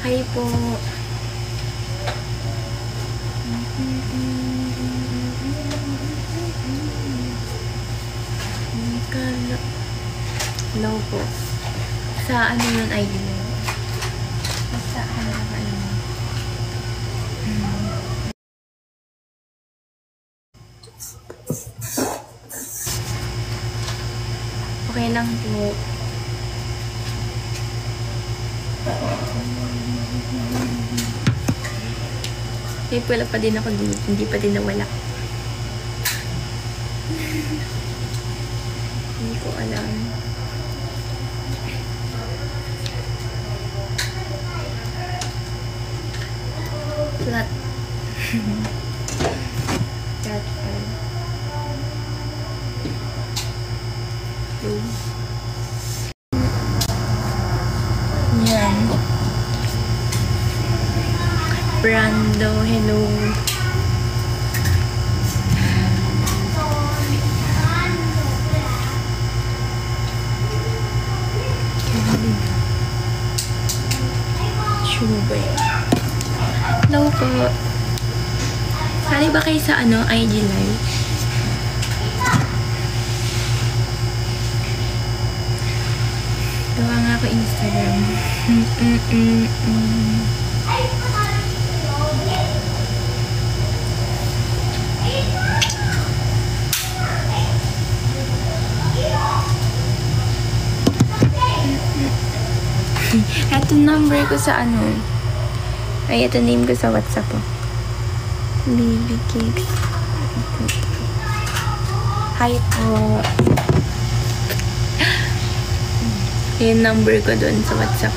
Okay po. Hello po. Sa ano yun, ID mo? Basta ano ba yun? Okay lang po. Eh, wala pa din ako dito. Hindi pa din nawala. Hindi ko alam. Flat. Flat. Yan. Brando, hello. Shubay. Hello po. Sali ba kayo sa ano, IG Live? Gawa nga ako Instagram. Ito number ko sa ano. Ay, ito name ko sa WhatsApp po. Baby cakes. Hi po. Yung number ko doon sa WhatsApp.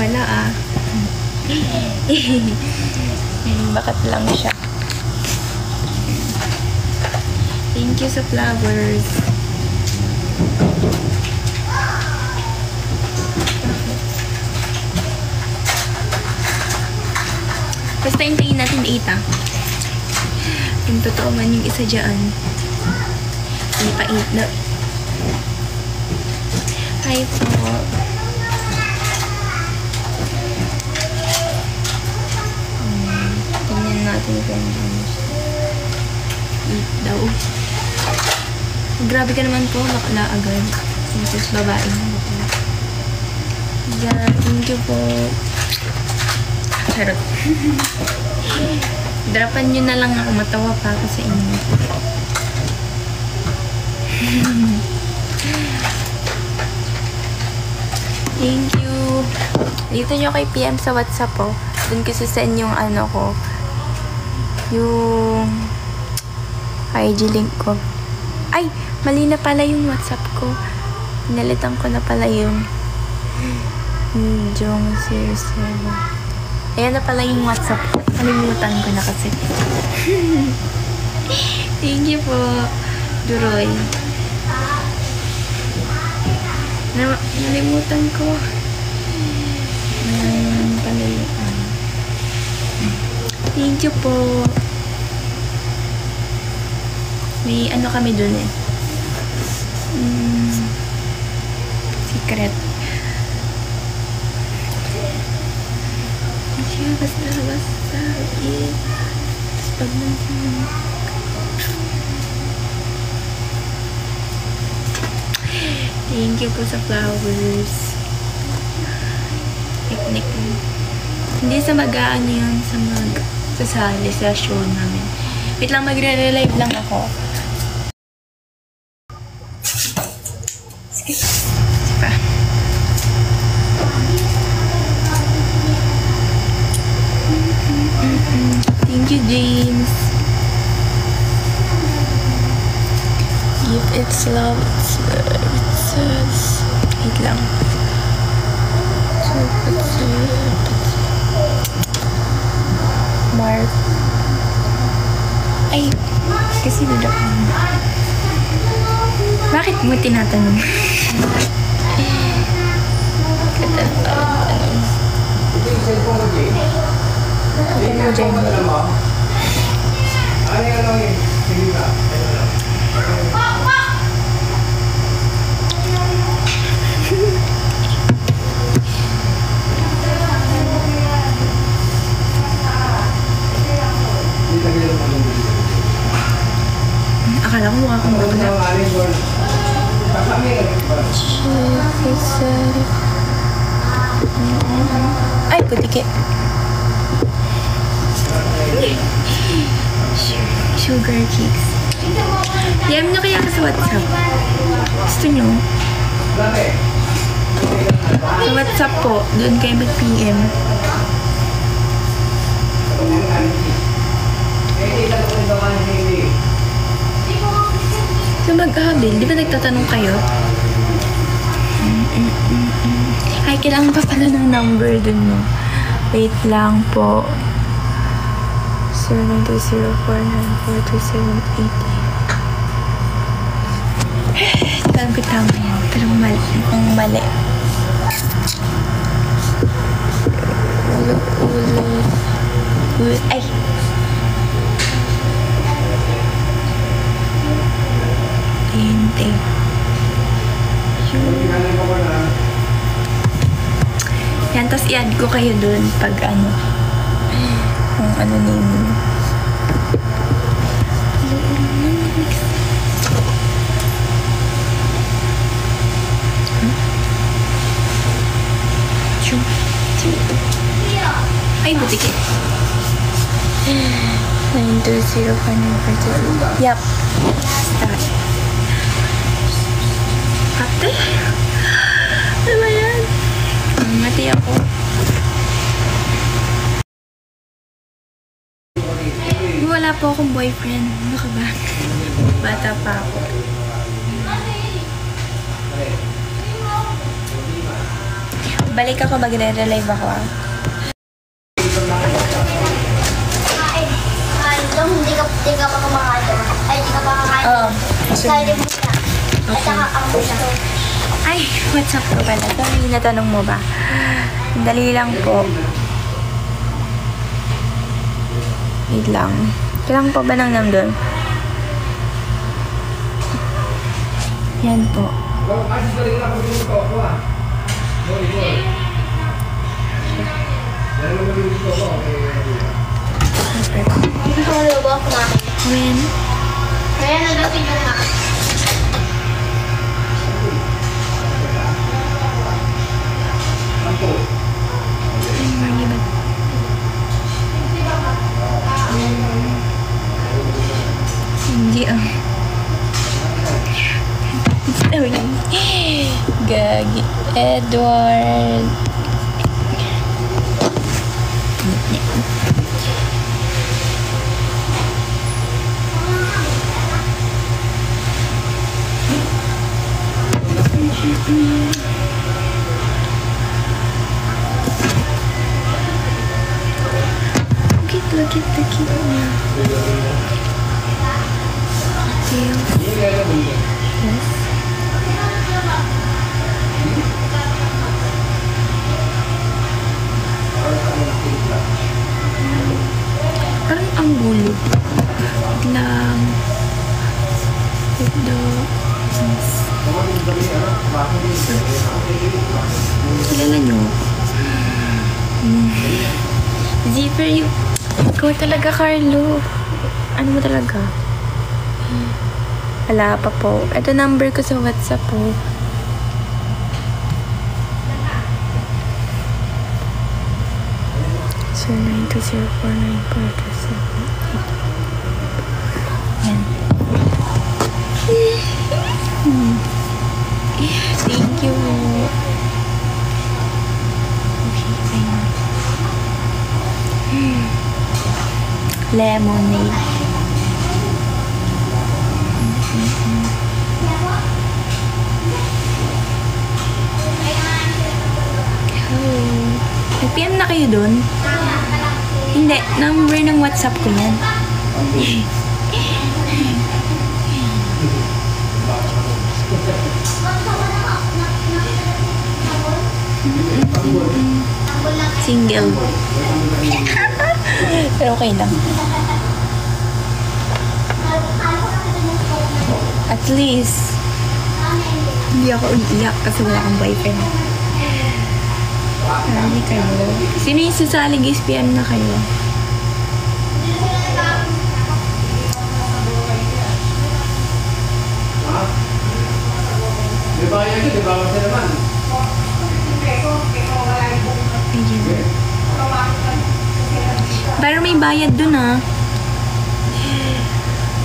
Wala ah. Bakit lang siya. Thank you sa flowers. Basta hintayin natin 8 ah. Yung totoo man yung isa dyan. Hindi pa 8 na. Hi po. Tingnan natin kung ano siya. 8 daw. Grabe ka naman po. Bakla agad. Since babae na bakla. Yeah, thank you po. Charot. Drapan nyo na lang ako. Matawa pa ako sa inyo. Thank you. Dito nyo kay PM sa WhatsApp po. Doon ko send yung ano ko. Yung IG link ko. Ay! Mali na pala yung WhatsApp ko. Pinalitan ko na pala yung Jong 07. Ayan na pala yung WhatsApp ko. Kalimutan ko na kasi. Thank you po, Duroy. Nalimutan ko. Pala yung thank you po. May ano kami dun eh. Secret. Basta. Pag thank you po sa flowers. Picnic. Hindi sa mag-aano yun. Sa sasali sa show namin. Wait lang, magre-relive lang ako. Sige. Pa. Thank you, James. Give its love, it says. Wait lang. Mark. Ay, kasi dudak mo. Bakit mo tinatanong? Katanong. January. Akala ko mukha akong bakla. Ay, putike. Sugar cakes. DM nyo kaya ako sa WhatsApp. Gusto nyo? Sa WhatsApp po. Doon kayo mag-PM. So mag-habil, di ba nagtatanong kayo? Ay, kailangan pa pala ng number dun mo. Wait lang po. 09004942780. Alam ko tama yan. Pero mali. Ang mali. Ay! Hinte. Yan, tapos i-add ko kayo dun pag ano. Kung ano name. Ay, butik eh. 9205942. Yup. Start. Ate? Ano ba yan? Mati ako. Wala po akong boyfriend. Ano ka ba? Bata pa ako. Balik ako, magre-relive ako ah. Hindi ka pa kumakain. Ay, hindi ka pa kakain. Oo. Kain mo siya. At saka ang gusto. Ay, what's up ko pala? Sorry, natanong mo ba? Dali lang po. Wait lang. Kailangan pa ba ng nandun? Yan po. Hindi ko nalabo ako kumain. When? Kaya nagasin yung mga. Ay, Marnie ba? Hindi ah. Gagi. Edward. Look at the cute one. Yes. Parang ang gulo. Lang. Ito. Kilala nyo? Zipper you. Ikaw talaga, Carlo. Ano mo talaga? Wala pa po. Ito number ko sa WhatsApp po. So, 920494278. Yan. Thank you. Okay, ayun. Lemonade. Nag-PM na kayo dun? Hindi. Number ng WhatsApp ko yan. Single. Pero okay lang. At least, hindi ako iiyak kasi wala akong boyfriend. Marami kayo. Sino yung sasalig is PM na kayo? Di ba yan yun? Di ba kasi naman? Ayun. Pero may bayad dun ah.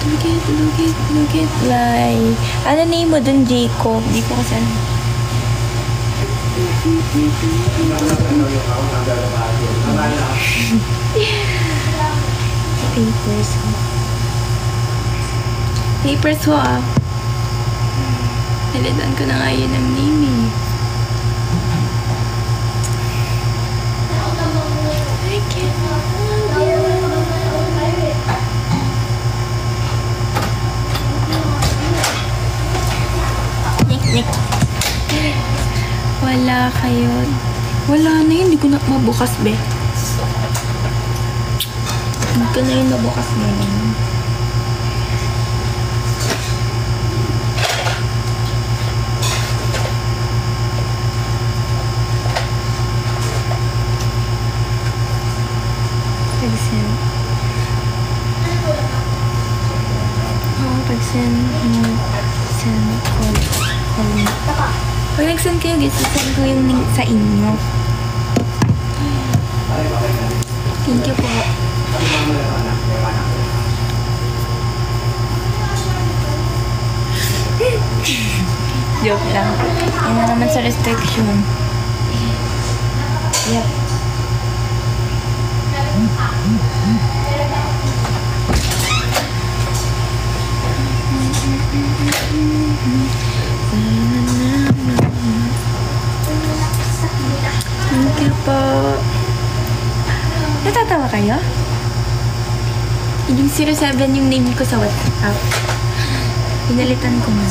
Tulugit. Like, ano name mo dun, Jacob? Di ko kasi ano. Papers. Papers ho ah. Nalitan ko na nga yun ang name eh. I can't love you. Nik. Wala kayo. Wala na yun. Hindi ko na mabukas, be. Hindi ko na yun mabukas ngayon. Pag-send. Oo, pag-send mo. Send call. Pag nag-send kayo, guys, send ko yung link sa inyo. Thank you po. Joke lang. Yan na naman sa restriction. Yep. Thank you po. Natatawa kayo? Yung 07 yung name ko sa WhatsApp. Pinalitan ko na.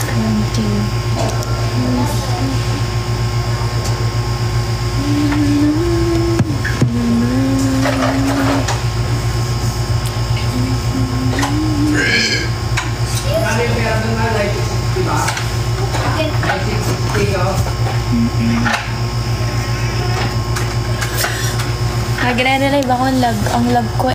Thank you. Ano yung pera ng like, di ba? Like 660 ka? Nagre-relive ako ang lag ko